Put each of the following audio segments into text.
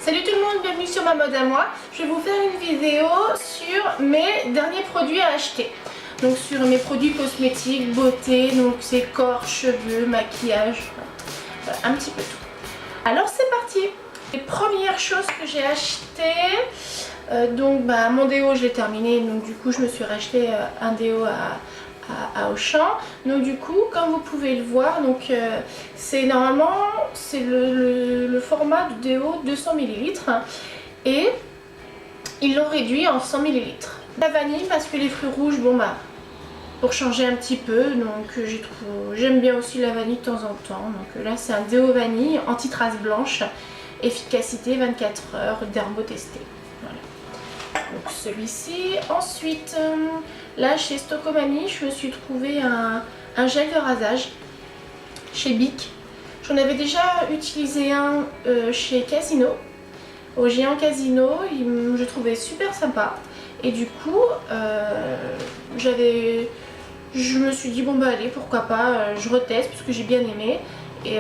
Salut tout le monde, bienvenue sur ma mode à moi. Je vais vous faire une vidéo sur mes derniers produits à acheter. Donc sur mes produits cosmétiques, beauté, donc c'est corps, cheveux, maquillage, voilà, un petit peu tout. Alors c'est parti. Les premières choses que j'ai achetées, mon déo je l'ai terminé, donc du coup je me suis racheté un déo à Auchan. Donc du coup, comme vous pouvez le voir, donc c'est normalement c'est le format du déo 200 ml et ils l'ont réduit en 100 ml. La vanille parce que les fruits rouges, pour changer un petit peu, donc j'aime bien aussi la vanille de temps en temps. Donc là c'est un déo vanille anti-trace blanche, efficacité 24 heures, dermo-testé. Voilà. Donc celui-ci. Ensuite, là chez Stocomanie, je me suis trouvé un gel de rasage chez Bic. J'en avais déjà utilisé un chez Casino, au géant Casino. Je trouvais super sympa. Et du coup, je me suis dit bon bah allez, pourquoi pas, je reteste puisque j'ai bien aimé. Et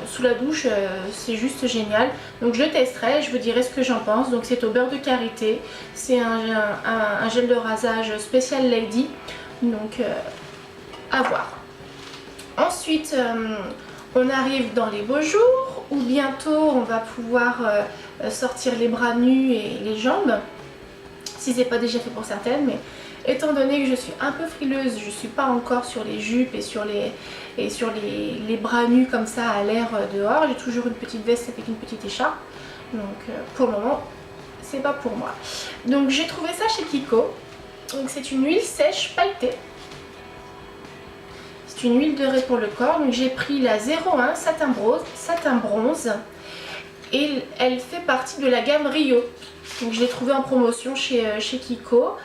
sous la douche c'est juste génial, donc je testerai, je vous dirai ce que j'en pense. Donc c'est au beurre de karité, c'est un gel de rasage spécial lady, donc à voir. Ensuite on arrive dans les beaux jours où bientôt on va pouvoir sortir les bras nus et les jambes, si c'est pas déjà fait pour certaines, mais étant donné que je suis un peu frileuse, je suis pas encore sur les jupes et sur les bras nus comme ça à l'air dehors. J'ai toujours une petite veste avec une petite écharpe, donc pour le moment c'est pas pour moi. Donc j'ai trouvé ça chez Kiko. Donc c'est une huile sèche pailletée, c'est une huile de raie pour le corps. Donc j'ai pris la 01 satin bronze et elle fait partie de la gamme Rio. Donc je l'ai trouvée en promotion chez Kiko,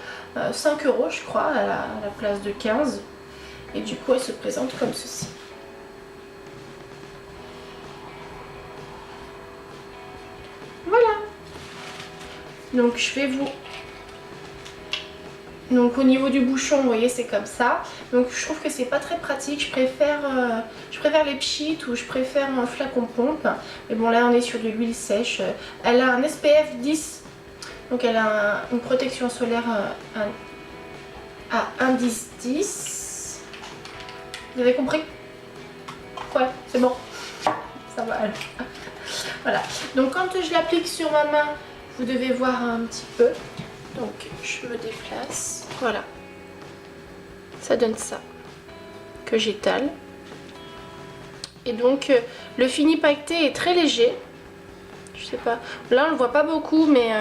5 € je crois à la place de 15, et du coup elle se présente comme ceci. Voilà. Donc je vais vous... Donc au niveau du bouchon, vous voyez, c'est comme ça. Donc je trouve que c'est pas très pratique. Je préfère les pchits ou je préfère un flacon pompe. Mais bon, là on est sur de l'huile sèche. Elle a un SPF 10. Donc elle a une protection solaire à 1,10. Vous avez compris? Ouais, c'est bon. Ça va. Voilà. Donc quand je l'applique sur ma main, vous devez voir un petit peu. Donc je me déplace. Voilà. Ça donne ça. Que j'étale. Et donc le fini pailleté est très léger. Je sais pas. Là on le voit pas beaucoup, mais...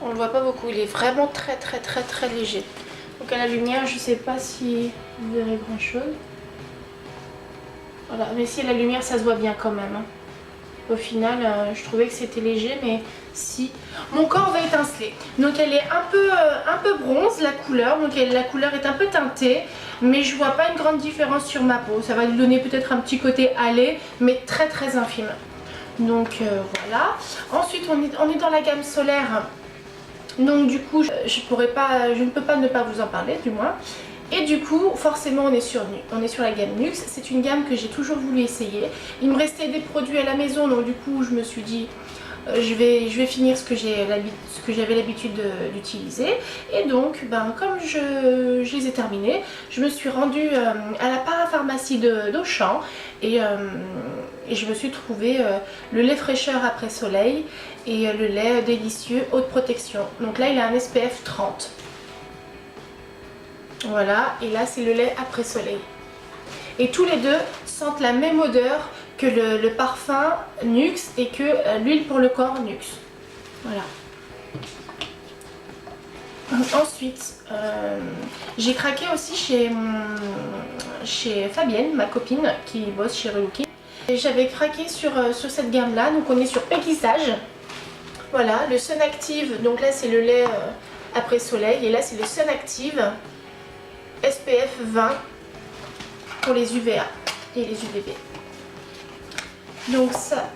on le voit pas beaucoup, il est vraiment très léger. Donc à la lumière, je sais pas si vous verrez grand chose. Voilà, mais si à la lumière ça se voit bien quand même. Au final, je trouvais que c'était léger, mais si. Mon corps va étinceler. Donc elle est un peu bronze la couleur, donc la couleur est un peu teintée, mais je vois pas une grande différence sur ma peau. Ça va lui donner peut-être un petit côté hâlé, mais très infime. Donc voilà. Ensuite on est dans la gamme solaire. Donc du coup je ne peux pas ne pas vous en parler du moins. Et du coup forcément on est sur la gamme Nuxe. C'est une gamme que j'ai toujours voulu essayer. Il me restait des produits à la maison, donc du coup je me suis dit je vais finir ce que j'avais l'habitude d'utiliser. Et donc comme je les ai terminés, je me suis rendue à la parapharmacie d'Auchan et je me suis trouvé le lait fraîcheur après soleil et le lait délicieux haute protection. Donc là il a un SPF 30. Voilà, et là c'est le lait après soleil. Et tous les deux sentent la même odeur que le parfum Nuxe et que l'huile pour le corps Nuxe. Voilà. Ensuite, j'ai craqué aussi chez Fabienne, ma copine qui bosse chez Relooking. J'avais craqué sur cette gamme là, donc on est sur Péguisage. Voilà, le Sun Active, donc là c'est le lait après soleil, et là c'est le Sun Active SPF 20 pour les UVA et les UVB. Donc ça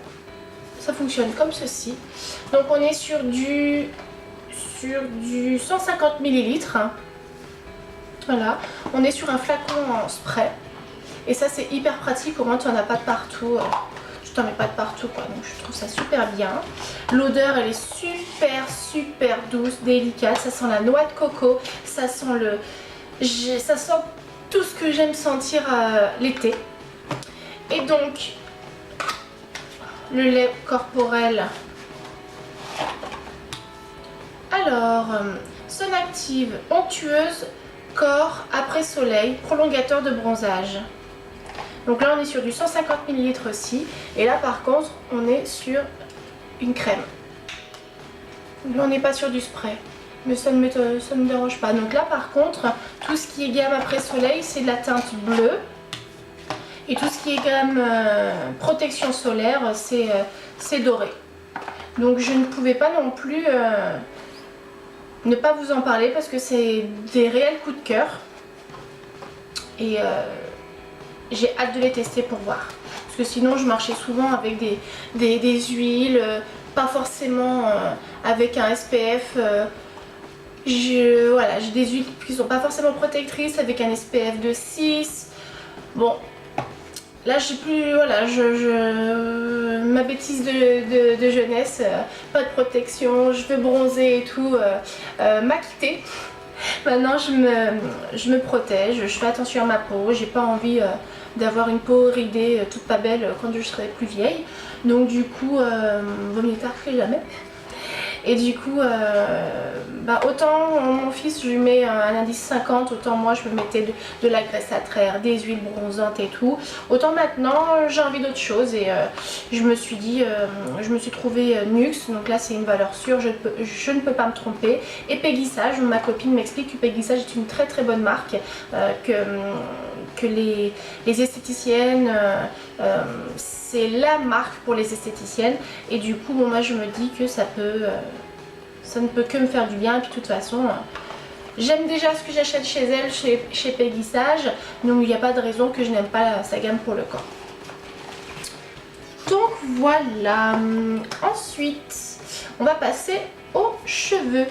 fonctionne comme ceci. Donc on est sur du 150 ml. Voilà, on est sur un flacon en spray. Et ça c'est hyper pratique, au moins tu n'en as pas de partout. je t'en mets pas de partout quoi, donc je trouve ça super bien. L'odeur elle est super douce, délicate, ça sent la noix de coco, ça sent ça sent tout ce que j'aime sentir l'été. Et donc le lait corporel. Alors, Sun Active, onctueuse, corps après soleil, prolongateur de bronzage. Donc là on est sur du 150 ml aussi. Et là par contre on est sur une crème. Donc là on n'est pas sur du spray. Mais ça ne me dérange pas. Donc là par contre, tout ce qui est gamme après soleil, c'est de la teinte bleue. Et tout ce qui est gamme protection solaire, c'est doré. Donc je ne pouvais pas non plus ne pas vous en parler parce que c'est des réels coups de cœur. Et j'ai hâte de les tester pour voir. Parce que sinon je marchais souvent avec des huiles, pas forcément avec un SPF. Voilà, j'ai des huiles qui sont pas forcément protectrices avec un SPF de 6. Bon, là j'ai plus, voilà, ma bêtise de jeunesse, pas de protection, je veux bronzer et tout, m'a quitté. Maintenant je me protège, je fais attention à ma peau, j'ai pas envie d'avoir une peau ridée toute pas belle quand je serai plus vieille. Donc du coup, vaut mieux tard que jamais. Et du coup, autant mon fils je lui mets un indice 50, autant moi je me mettais de la graisse à traire, des huiles bronzantes et tout. Autant maintenant j'ai envie d'autre chose et je me suis dit, je me suis trouvé Nux, donc là c'est une valeur sûre, je ne peux pas me tromper. Et Peggy-Sage, ma copine m'explique que Peggy-Sage est une très bonne marque, que les esthéticiennes, c'est la marque pour les esthéticiennes. Et du coup bon, moi je me dis que ça ne peut que me faire du bien. Et puis de toute façon j'aime déjà ce que j'achète chez elle, chez Peggy-Sage, donc il n'y a pas de raison que je n'aime pas sa gamme pour le corps. Donc voilà. Ensuite on va passer aux cheveux.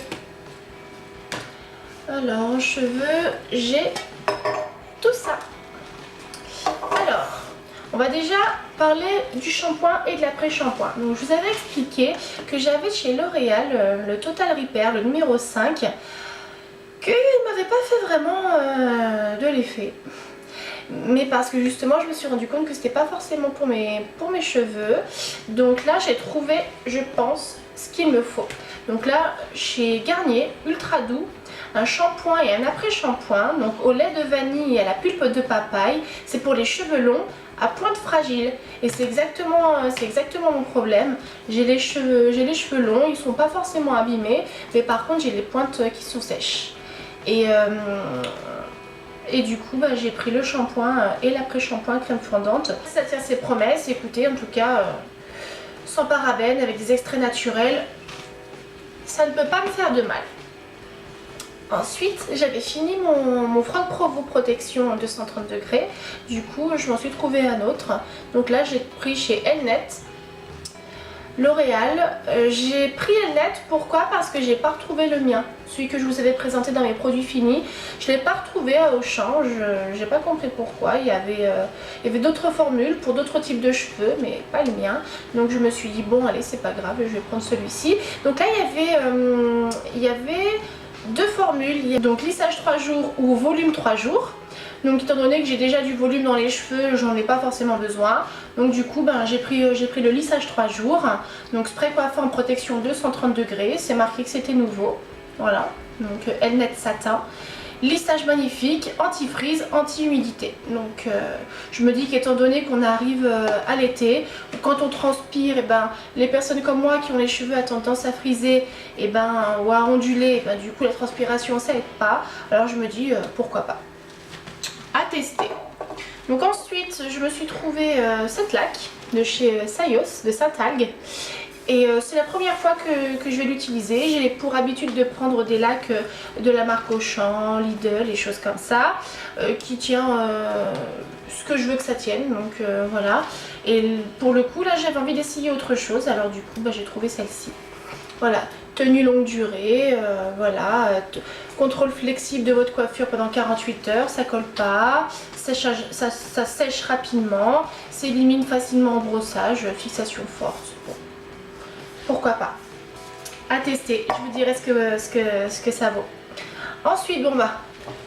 Alors en cheveux j'ai tout ça. Alors on va déjà parler du shampoing et de l'après-shampoing. Donc je vous avais expliqué que j'avais chez L'Oréal le Total Repair, le numéro 5, qu'il ne m'avait pas fait vraiment de l'effet. Mais parce que justement je me suis rendu compte que c'était pas forcément pour mes cheveux. Donc là j'ai trouvé, je pense, ce qu'il me faut. Donc là chez Garnier, ultra doux, un shampoing et un après-shampoing, donc au lait de vanille et à la pulpe de papaye. C'est pour les cheveux longs à pointe fragile et c'est exactement mon problème. J'ai les cheveux longs, ils sont pas forcément abîmés, mais par contre j'ai les pointes qui sont sèches. Et du coup j'ai pris le shampoing et l'après-shampoing crème fondante. Ça tient ses promesses, écoutez, en tout cas sans parabènes, avec des extraits naturels, ça ne peut pas me faire de mal. Ensuite, j'avais fini mon Franck Provo Protection 230 degrés. Du coup, je m'en suis trouvé un autre. Donc là, j'ai pris chez Elnet, L'Oréal. J'ai pris Elnet, pourquoi? Parce que j'ai pas retrouvé le mien. Celui que je vous avais présenté dans mes produits finis. Je l'ai pas retrouvé à Auchan. J'ai pas compris pourquoi. Il y avait d'autres formules pour d'autres types de cheveux, mais pas le mien. Donc je me suis dit, bon, allez, c'est pas grave, je vais prendre celui-ci. Donc là, il y avait deux formules, donc lissage 3 jours ou volume 3 jours. Donc étant donné que j'ai déjà du volume dans les cheveux, j'en ai pas forcément besoin. Donc du coup j'ai pris le lissage 3 jours. Donc spray coiffant en protection 230 degrés, c'est marqué que c'était nouveau. Voilà, donc Elnet satin. Lissage magnifique, anti-frise, anti-humidité. Donc je me dis qu'étant donné qu'on arrive à l'été, quand on transpire, et les personnes comme moi qui ont les cheveux à tendance à friser ou à onduler, du coup la transpiration ça aide pas. Alors je me dis pourquoi pas. À tester. Donc ensuite je me suis trouvé cette laque de chez Sayos, de Saint-Algue. Et c'est la première fois que je vais l'utiliser. J'ai pour habitude de prendre des lacs de la marque Auchan, Lidl, les choses comme ça, qui tient ce que je veux que ça tienne. Donc voilà. Et pour le coup là j'avais envie d'essayer autre chose. Alors du coup j'ai trouvé celle-ci. Voilà, tenue longue durée, voilà, contrôle flexible de votre coiffure pendant 48 heures, ça colle pas, ça sèche rapidement, s'élimine facilement au brossage, fixation forte. Bon, pourquoi pas. À tester, je vous dirai ce que ça vaut. Ensuite, bon bah,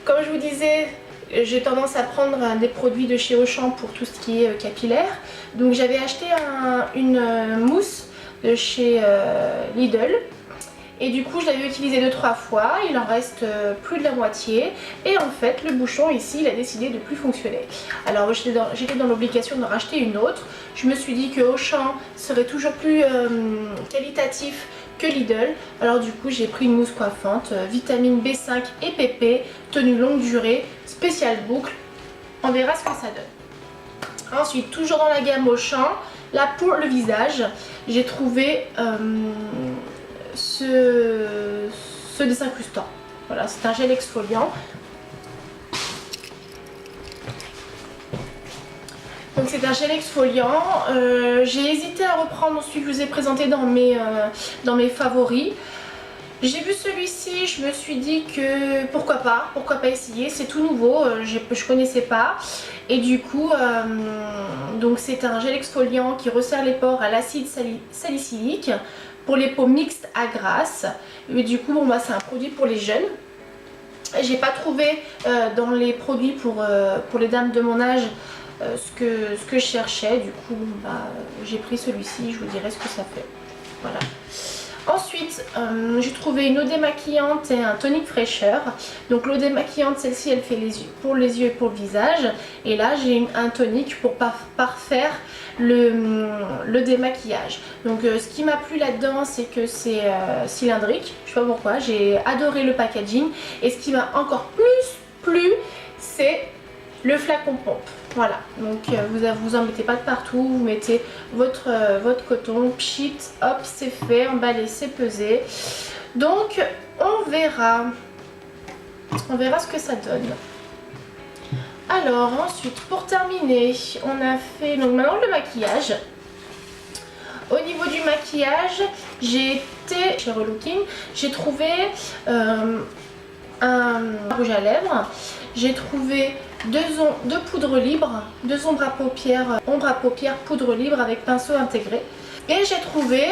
comme je vous disais, j'ai tendance à prendre des produits de chez Auchan pour tout ce qui est capillaire. Donc j'avais acheté une mousse de chez Lidl. Et du coup je l'avais utilisé 2-3 fois, il en reste plus de la moitié. Et en fait le bouchon ici il a décidé de plus fonctionner. Alors j'étais dans l'obligation de racheter une autre. Je me suis dit que Auchan serait toujours plus qualitatif que Lidl. Alors du coup j'ai pris une mousse coiffante, vitamine B5 et PP, tenue longue durée, spéciale boucle. On verra ce que ça donne. Ensuite, toujours dans la gamme Auchan, là pour le visage, j'ai trouvé ce désincrustant. Voilà, c'est un gel exfoliant. Donc c'est un gel exfoliant. J'ai hésité à reprendre celui que je vous ai présenté dans mes favoris. J'ai vu celui-ci, je me suis dit que pourquoi pas essayer, c'est tout nouveau, je connaissais pas. Et du coup, donc c'est un gel exfoliant qui resserre les pores à l'acide salicylique pour les peaux mixtes à grasse. Mais du coup, bon, bah, c'est un produit pour les jeunes. J'ai pas trouvé dans les produits pour les dames de mon âge ce que je cherchais. Du coup, bon, bah, j'ai pris celui-ci, je vous dirai ce que ça fait. Voilà. Ensuite, j'ai trouvé une eau démaquillante et un tonique fraîcheur. Donc l'eau démaquillante, celle-ci, elle fait pour les yeux et pour le visage. Et là, j'ai un tonique pour parfaire le démaquillage. Donc ce qui m'a plu là-dedans, c'est que c'est cylindrique. Je sais pas pourquoi, j'ai adoré le packaging. Et ce qui m'a encore plus plu, c'est le flacon pompe. Voilà, donc vous embêtez pas de partout, vous mettez votre coton, pchit, hop, c'est fait, emballé, c'est pesé. Donc on verra ce que ça donne. Alors ensuite, pour terminer, on a fait donc maintenant le maquillage. Au niveau du maquillage, j'ai été chez Relooking, j'ai trouvé un rouge à lèvres, j'ai trouvé deux poudres libres, deux ombres à paupières poudre libre avec pinceau intégré. Et j'ai trouvé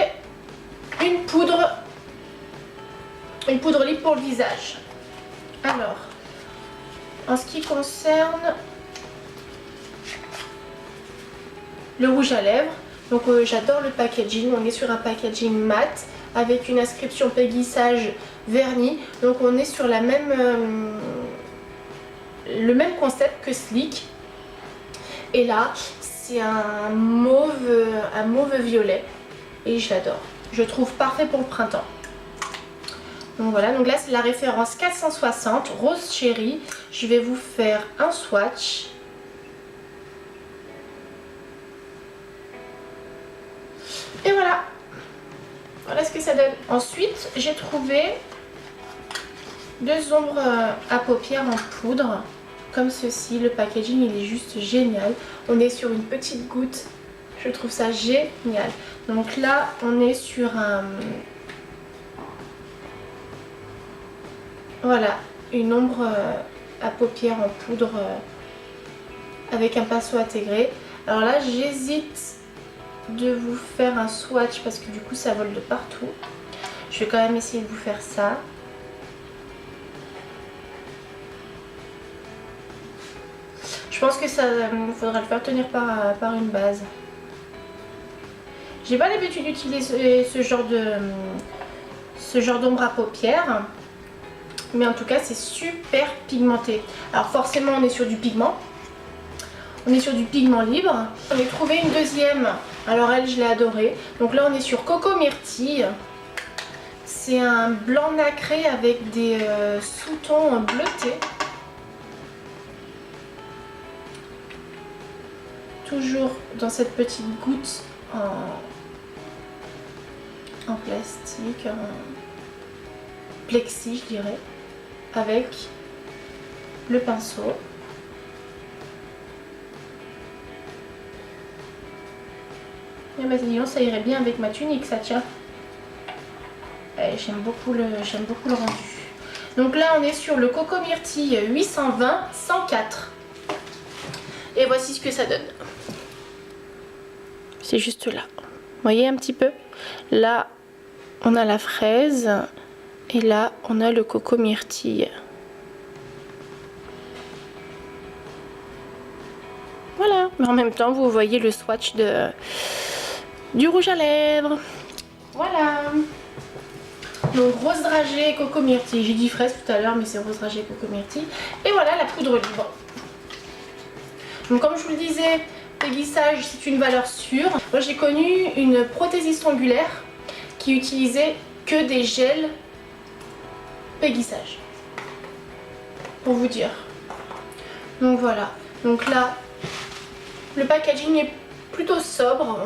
une poudre libre pour le visage. Alors, en ce qui concerne le rouge à lèvres, donc j'adore le packaging, on est sur un packaging mat avec une inscription Peggy Sage vernis, donc on est sur la même le même concept que Sleek. Et là c'est un mauve violet et je l'adore, je trouve parfait pour le printemps. Donc voilà, donc là c'est la référence 460 rose chéri. Je vais vous faire un swatch. Et voilà, voilà ce que ça donne. Ensuite j'ai trouvé deux ombres à paupières en poudre comme ceci. Le packaging il est juste génial, on est sur une petite goutte, je trouve ça génial. Donc là on est sur un voilà, une ombre à paupières en poudre avec un pinceau intégré. Alors là j'hésite de vous faire un swatch parce que du coup ça vole de partout. Je vais quand même essayer de vous faire ça. Je pense que ça faudra le faire tenir par une base. J'ai pas l'habitude d'utiliser ce genre d'ombre à paupières, mais en tout cas c'est super pigmenté. Alors forcément on est sur du pigment, on est sur du pigment libre. On a trouvé une deuxième, alors elle je l'ai adorée. Donc là on est sur Coco Myrtille. C'est un blanc nacré avec des sous-tons bleutés. Toujours dans cette petite goutte en plastique, en plexi je dirais, avec le pinceau. Et bah dis donc, ça irait bien avec ma tunique ça, tiens. J'aime beaucoup le rendu. Donc là on est sur le Coco Myrtille 820 104. Et voici ce que ça donne. C'est juste là. Vous voyez un petit peu? Là on a la fraise et là on a le Coco Myrtille. Voilà, mais en même temps vous voyez le swatch du rouge à lèvres. Voilà. Donc rose dragée, Coco Myrtille. J'ai dit fraise tout à l'heure mais c'est rose dragée, Coco Myrtille. Et voilà la poudre libre. Donc comme je vous le disais, Peggy Sage c'est une valeur sûre. Moi j'ai connu une prothésiste ongulaire qui utilisait que des gels Peggy Sage. Pour vous dire. Donc voilà. Donc là, le packaging est plutôt sobre.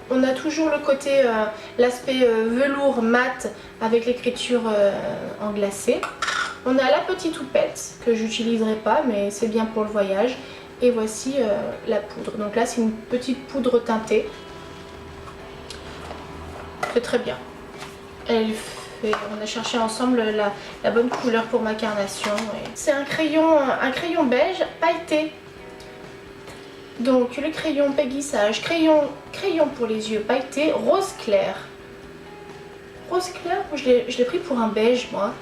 On a toujours le côté, l'aspect velours mat avec l'écriture en glacé. On a la petite houppette que j'utiliserai pas mais c'est bien pour le voyage. Et voici la poudre. Donc là c'est une petite poudre teintée. C'est très bien. On a cherché ensemble la bonne couleur pour ma carnation. C'est un crayon beige pailleté. Donc le crayon Peggy Sage, crayon pour les yeux pailleté, rose clair. Rose clair, je l'ai pris pour un beige moi.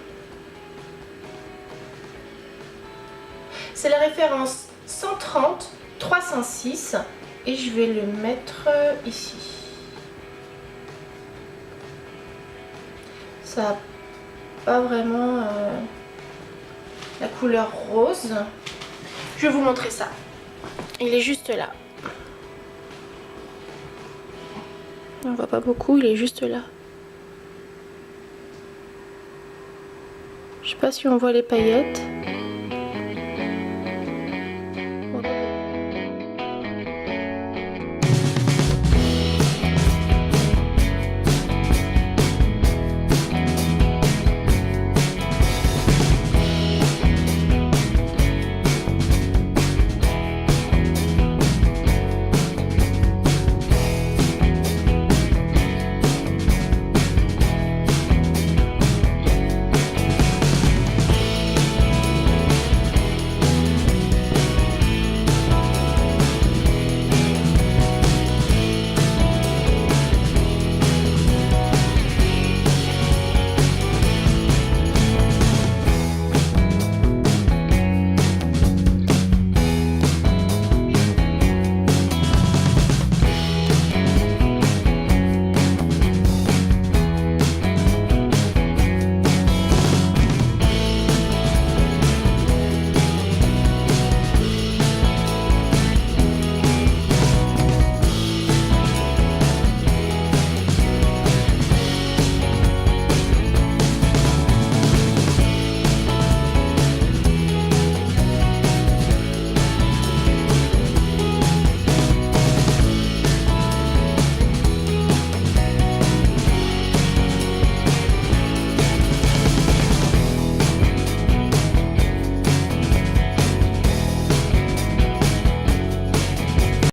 C'est la référence 130 306 et je vais le mettre ici. Ça n'a pas vraiment la couleur rose. Je vais vous montrer ça. Il est juste là. On voit pas beaucoup, il est juste là. Je sais pas si on voit les paillettes.